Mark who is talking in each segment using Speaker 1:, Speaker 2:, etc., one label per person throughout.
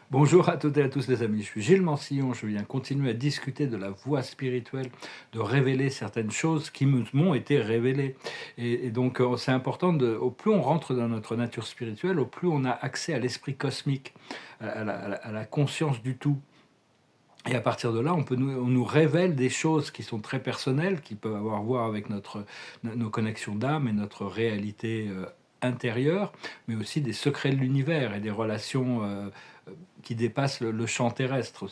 Speaker 1: Bonjour à toutes et à tous les amis, je suis Gilles Mansillon, je viens continuer à discuter de la voie spirituelle, de révéler certaines choses qui m'ont été révélées. Et donc c'est important, au plus on rentre dans notre nature spirituelle, au plus on a accès à l'esprit cosmique, à la conscience du tout. Et à partir de là, on nous révèle des choses qui sont très personnelles, qui peuvent avoir à voir avec nos connexions d'âme et notre réalité intérieure, mais aussi des secrets de l'univers et des relations qui dépassent le champ terrestre,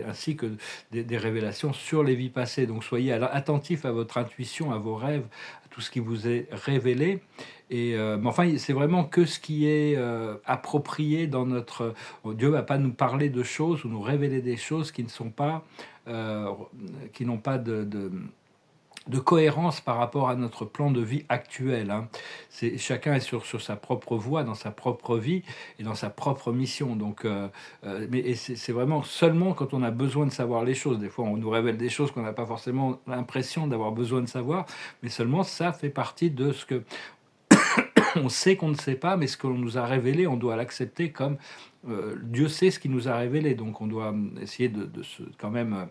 Speaker 1: ainsi que des révélations sur les vies passées. Donc soyez attentifs à votre intuition, à vos rêves, à tout ce qui vous est révélé. Mais enfin, c'est vraiment que ce qui est approprié dans notre... Dieu ne va pas nous parler de choses ou nous révéler des choses qui ne sont pas... euh, qui n'ont pas de cohérence par rapport à notre plan de vie actuel, hein. Chacun est sur sa propre voie, dans sa propre vie et dans sa propre mission. C'est vraiment seulement quand on a besoin de savoir les choses. Des fois, on nous révèle des choses qu'on n'a pas forcément l'impression d'avoir besoin de savoir, mais seulement ça fait partie de ce que on sait qu'on ne sait pas, mais ce que l'on nous a révélé, on doit l'accepter comme Dieu sait ce qu'il nous a révélé. Donc on doit essayer quand même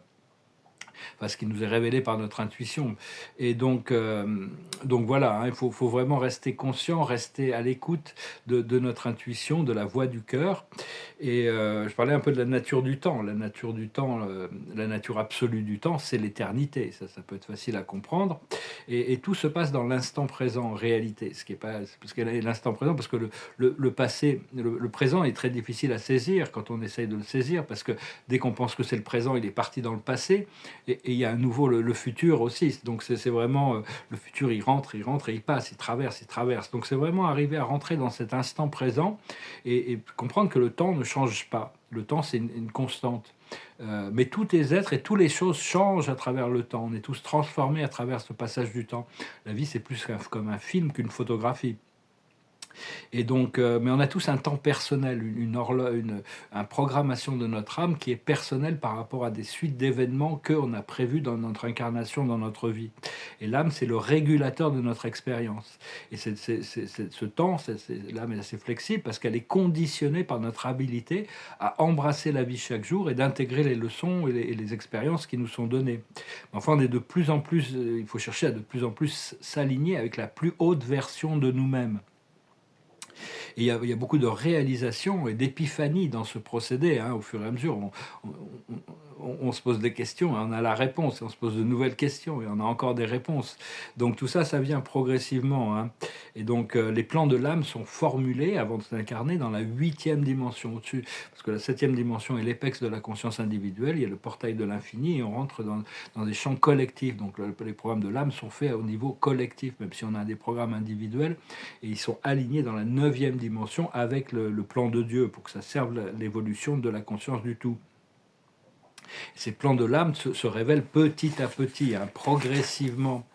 Speaker 1: ce qui nous est révélé par notre intuition. Et donc voilà, hein, faut vraiment rester conscient, rester à l'écoute de notre intuition, de la voix du cœur. Et je parlais un peu de la nature du temps. La nature du temps, la nature absolue du temps, c'est l'éternité. Ça peut être facile à comprendre. Et tout se passe dans l'instant présent, en réalité. Ce qui est pas, parce que l'instant présent, parce que le passé, le présent est très difficile à saisir quand on essaye de le saisir, parce que dès qu'on pense que c'est le présent, il est parti dans le passé. Et il y a à nouveau le futur aussi. Donc c'est vraiment le futur, il rentre et il passe, il traverse, il traverse. Donc c'est vraiment arriver à rentrer dans cet instant présent et comprendre que le temps ne change pas. Le temps, c'est une constante. Mais tous les êtres et toutes les choses changent à travers le temps. On est tous transformés à travers ce passage du temps. La vie, c'est plus comme un film qu'une photographie. Et donc, mais on a tous un temps personnel, une programmation de notre âme qui est personnelle par rapport à des suites d'événements qu'on a prévus dans notre incarnation, dans notre vie. Et l'âme, c'est le régulateur de notre expérience. Et ce temps, l'âme est assez flexible parce qu'elle est conditionnée par notre habilité à embrasser la vie chaque jour et d'intégrer les leçons et les expériences qui nous sont données. Enfin, on est de plus en plus, il faut chercher à de plus en plus s'aligner avec la plus haute version de nous-mêmes. Et il y a beaucoup de réalisations et d'épiphanies dans ce procédé, hein. Au fur et à mesure, on se pose des questions et on a la réponse, et on se pose de nouvelles questions et on a encore des réponses. Donc tout ça, ça vient progressivement, hein. Et donc les plans de l'âme sont formulés avant de s'incarner dans la 8e dimension au-dessus, parce que la 7e dimension est l'épex de la conscience individuelle, il y a le portail de l'infini et on rentre dans des champs collectifs. Donc les programmes de l'âme sont faits au niveau collectif, même si on a des programmes individuels, et ils sont alignés dans la 9e dimension avec le plan de Dieu pour que ça serve l'évolution de la conscience du tout. Ces plans de l'âme se révèlent petit à petit, hein, progressivement.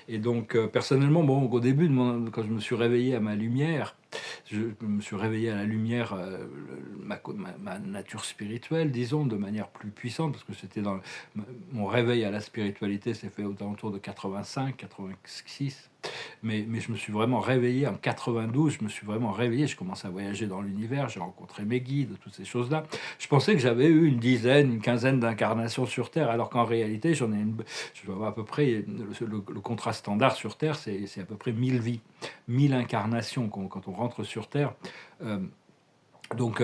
Speaker 1: Et donc, personnellement, bon, au début, quand je me suis réveillé à ma lumière, je me suis réveillé à la lumière, ma nature spirituelle, disons, de manière plus puissante, parce que c'était mon réveil à la spiritualité s'est fait autour de 85, 86. Mais je me suis vraiment réveillé en 92, je me suis vraiment réveillé, je commençais à voyager dans l'univers, j'ai rencontré mes guides, toutes ces choses-là. Je pensais que j'avais eu une quinzaine d'incarnations sur Terre, alors qu'en réalité, je dois avoir à peu près, le contrat standard sur Terre, c'est à peu près 1000 vies, 1000 incarnations quand on rentre sur Terre. Euh,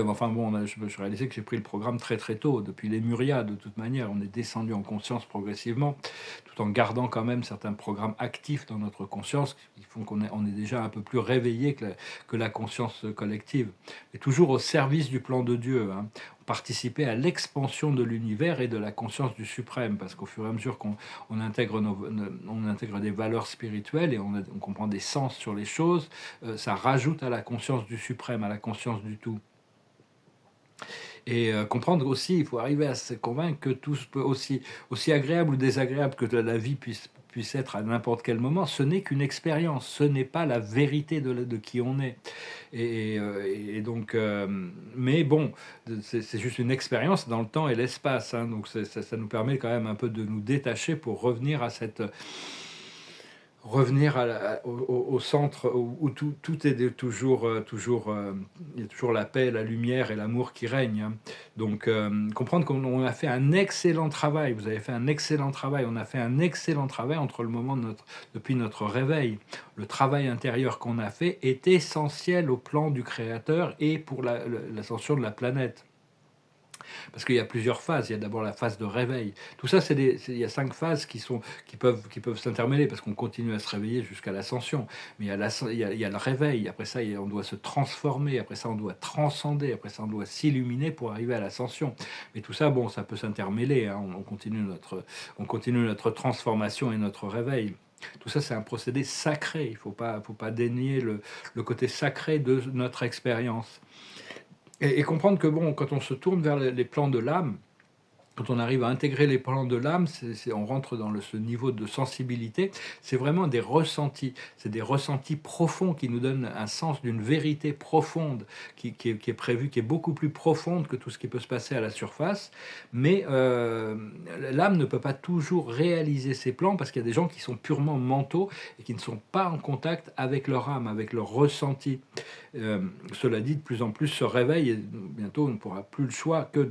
Speaker 1: enfin bon, je me suis réalisé que j'ai pris le programme très très tôt, depuis les Murias. De toute manière, on est descendu en conscience progressivement, tout en gardant quand même certains programmes actifs dans notre conscience qui font on est déjà un peu plus réveillé que la conscience collective. Et toujours au service du plan de Dieu, hein. Participer à l'expansion de l'univers et de la conscience du suprême, parce qu'au fur et à mesure qu'on intègre, on intègre des valeurs spirituelles et on comprend des sens sur les choses, ça rajoute à la conscience du suprême, à la conscience du tout. Et comprendre aussi, il faut arriver à se convaincre que tout peut aussi agréable ou désagréable que la vie puisse être à n'importe quel moment, ce n'est qu'une expérience, ce n'est pas la vérité de qui on est. Et donc, mais bon, c'est juste une expérience dans le temps et l'espace, hein. Donc ça nous permet quand même un peu de nous détacher pour revenir revenir au centre où tout est toujours, il y a toujours la paix, la lumière et l'amour qui règnent, hein. Donc, comprendre qu'on a fait un excellent travail, vous avez fait un excellent travail, on a fait un excellent travail entre le moment depuis notre réveil. Le travail intérieur qu'on a fait est essentiel au plan du Créateur et pour l'ascension de la planète. Parce qu'il y a plusieurs phases. Il y a d'abord la phase de réveil. Tout ça, il y a 5 phases qui peuvent s'intermêler parce qu'on continue à se réveiller jusqu'à l'ascension. Mais il y a le réveil. Après ça, on doit se transformer. Après ça, on doit transcender. Après ça, on doit s'illuminer pour arriver à l'ascension. Mais tout ça, bon, ça peut s'intermêler, hein. On continue notre transformation et notre réveil. Tout ça, c'est un procédé sacré. Il ne faut pas dénier le côté sacré de notre expérience. Et comprendre que bon, quand on se tourne vers les plans de l'âme, quand on arrive à intégrer les plans de l'âme, on rentre dans ce niveau de sensibilité, c'est vraiment des ressentis, c'est des ressentis profonds qui nous donnent un sens d'une vérité profonde qui est prévue, qui est beaucoup plus profonde que tout ce qui peut se passer à la surface. Mais l'âme ne peut pas toujours réaliser ces plans parce qu'il y a des gens qui sont purement mentaux et qui ne sont pas en contact avec leur âme, avec leur ressenti. Cela dit, de plus en plus se réveille et bientôt on ne pourra plus le choix que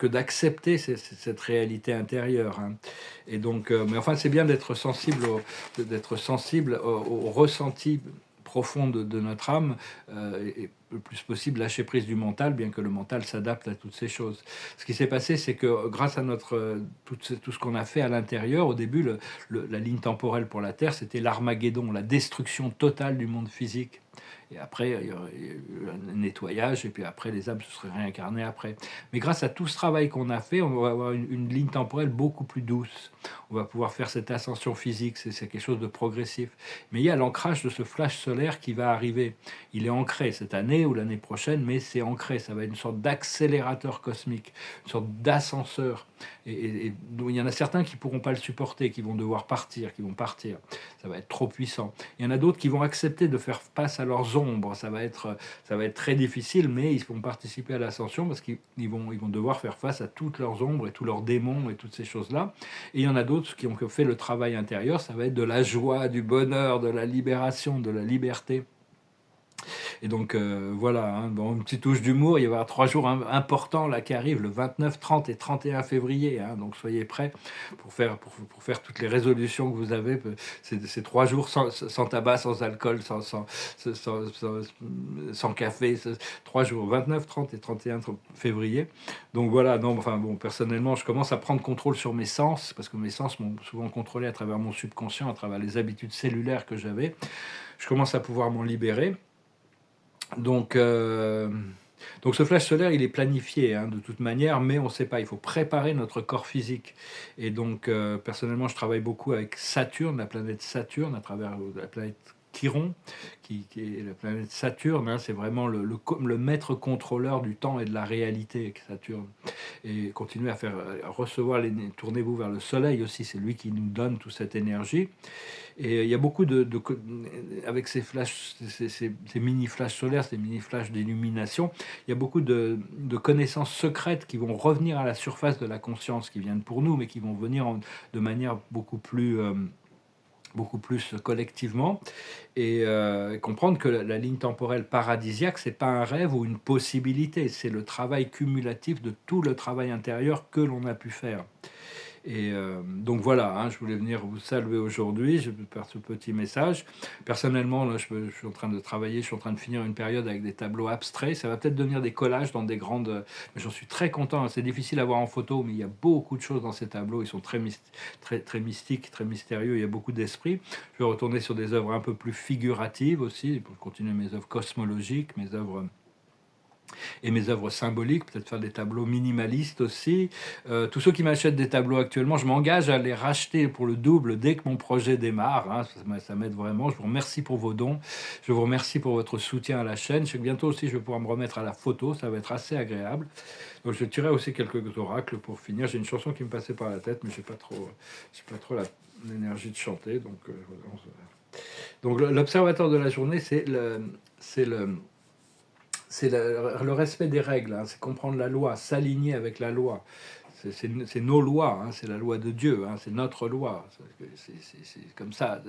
Speaker 1: d'accepter cette réalité intérieure, hein. Et donc, mais enfin, c'est bien d'être sensible au ressenti profond de notre âme, et le plus possible lâcher prise du mental, bien que le mental s'adapte à toutes ces choses. Ce qui s'est passé, c'est que grâce à tout ce qu'on a fait à l'intérieur, au début, la ligne temporelle pour la Terre, c'était l'Armageddon, la destruction totale du monde physique. Et après, il y a eu un nettoyage, et puis après, les âmes se seraient réincarnées après. Mais grâce à tout ce travail qu'on a fait, on va avoir une ligne temporelle beaucoup plus douce. On va pouvoir faire cette ascension physique, c'est quelque chose de progressif. Mais il y a l'ancrage de ce flash solaire qui va arriver. Il est ancré cette année ou l'année prochaine, mais c'est ancré. Ça va être une sorte d'accélérateur cosmique, une sorte d'ascenseur. Et donc, il y en a certains qui ne pourront pas le supporter, qui vont devoir partir, qui vont partir. Ça va être trop puissant. Il y en a d'autres qui vont accepter de faire face à leurs ombres. Ça va être très difficile, mais ils vont participer à l'ascension parce qu'ils vont devoir faire face à toutes leurs ombres et tous leurs démons et toutes ces choses-là. Et il y en a d'autres qui ont fait le travail intérieur. Ça va être de la joie, du bonheur, de la libération, de la liberté. Et donc, voilà, hein, bon, une petite touche d'humour. Il va y avoir 3 jours importants là qui arrivent, le 29, 30 et 31 février. Hein, donc, soyez prêts pour faire toutes les résolutions que vous avez. C'est 3 jours sans tabac, sans alcool, sans café. 3 jours, 29, 30 et 31 février. Donc, voilà, non, enfin, bon, personnellement, je commence à prendre contrôle sur mes sens, parce que mes sens m'ont souvent contrôlé à travers mon subconscient, à travers les habitudes cellulaires que j'avais. Je commence à pouvoir m'en libérer. Donc, ce flash solaire, il est planifié, hein, de toute manière, mais on ne sait pas. Il faut préparer notre corps physique. Et donc, personnellement, je travaille beaucoup avec Saturne, la planète Saturne, à travers la planète Chiron, qui est la planète Saturne, hein. C'est vraiment le maître contrôleur du temps et de la réalité avec Saturne. Et continuez à recevoir tournez-vous vers le Soleil aussi. C'est lui qui nous donne toute cette énergie. Et il y a beaucoup avec ces flashs, ces mini flashs solaires, ces mini flashs d'illumination, il y a beaucoup de connaissances secrètes qui vont revenir à la surface de la conscience, qui viennent pour nous, mais qui vont venir de manière beaucoup plus collectivement, et comprendre que la ligne temporelle paradisiaque, c'est pas un rêve ou une possibilité, c'est le travail cumulatif de tout le travail intérieur que l'on a pu faire. Et donc voilà, hein, je voulais venir vous saluer aujourd'hui, je vais faire ce petit message. Personnellement, là, je suis en train de travailler, je suis en train de finir une période avec des tableaux abstraits. Ça va peut-être devenir des collages dans des grandes... Mais j'en suis très content, hein. C'est difficile à voir en photo, mais il y a beaucoup de choses dans ces tableaux. Ils sont très, très mystiques, très mystérieux, il y a beaucoup d'esprit. Je vais retourner sur des œuvres un peu plus figuratives aussi, pour continuer mes œuvres cosmologiques, mes œuvres symboliques, peut-être faire des tableaux minimalistes aussi. Tous ceux qui m'achètent des tableaux actuellement, je m'engage à les racheter pour le double dès que mon projet démarre, hein. Ça m'aide vraiment. Je vous remercie pour vos dons. Je vous remercie pour votre soutien à la chaîne. Je sais que bientôt aussi, je vais pouvoir me remettre à la photo. Ça va être assez agréable. Donc, je tirerai aussi quelques oracles pour finir. J'ai une chanson qui me passait par la tête, mais j'ai pas trop l'énergie de chanter. Donc l'observateur de la journée, c'est le respect des règles, hein, c'est comprendre la loi, s'aligner avec la loi. c'est nos lois, hein, c'est la loi de Dieu, hein, c'est notre loi. C'est comme ça,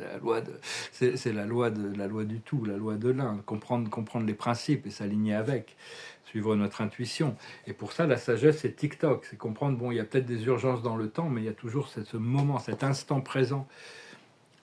Speaker 1: c'est la loi du tout, la loi de l'un. Comprendre les principes et s'aligner avec, suivre notre intuition. Et pour ça, la sagesse, c'est TikTok, c'est comprendre, bon, il y a peut-être des urgences dans le temps, mais il y a toujours ce moment, cet instant présent.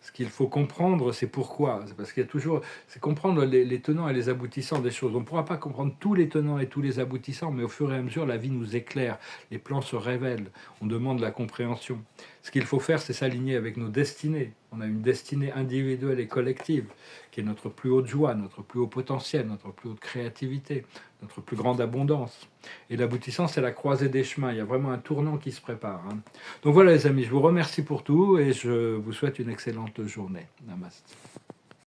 Speaker 1: Ce qu'il faut comprendre, c'est pourquoi. C'est parce qu'il y a toujours... C'est comprendre les tenants et les aboutissants des choses. On ne pourra pas comprendre tous les tenants et tous les aboutissants, mais au fur et à mesure, la vie nous éclaire. Les plans se révèlent. On demande la compréhension. Ce qu'il faut faire, c'est s'aligner avec nos destinées. On a une destinée individuelle et collective, qui est notre plus haute joie, notre plus haut potentiel, notre plus haute créativité, notre plus grande abondance. Et l'aboutissant, c'est la croisée des chemins. Il y a vraiment un tournant qui se prépare, hein. Donc voilà les amis, je vous remercie pour tout et je vous souhaite une excellente journée. Namaste.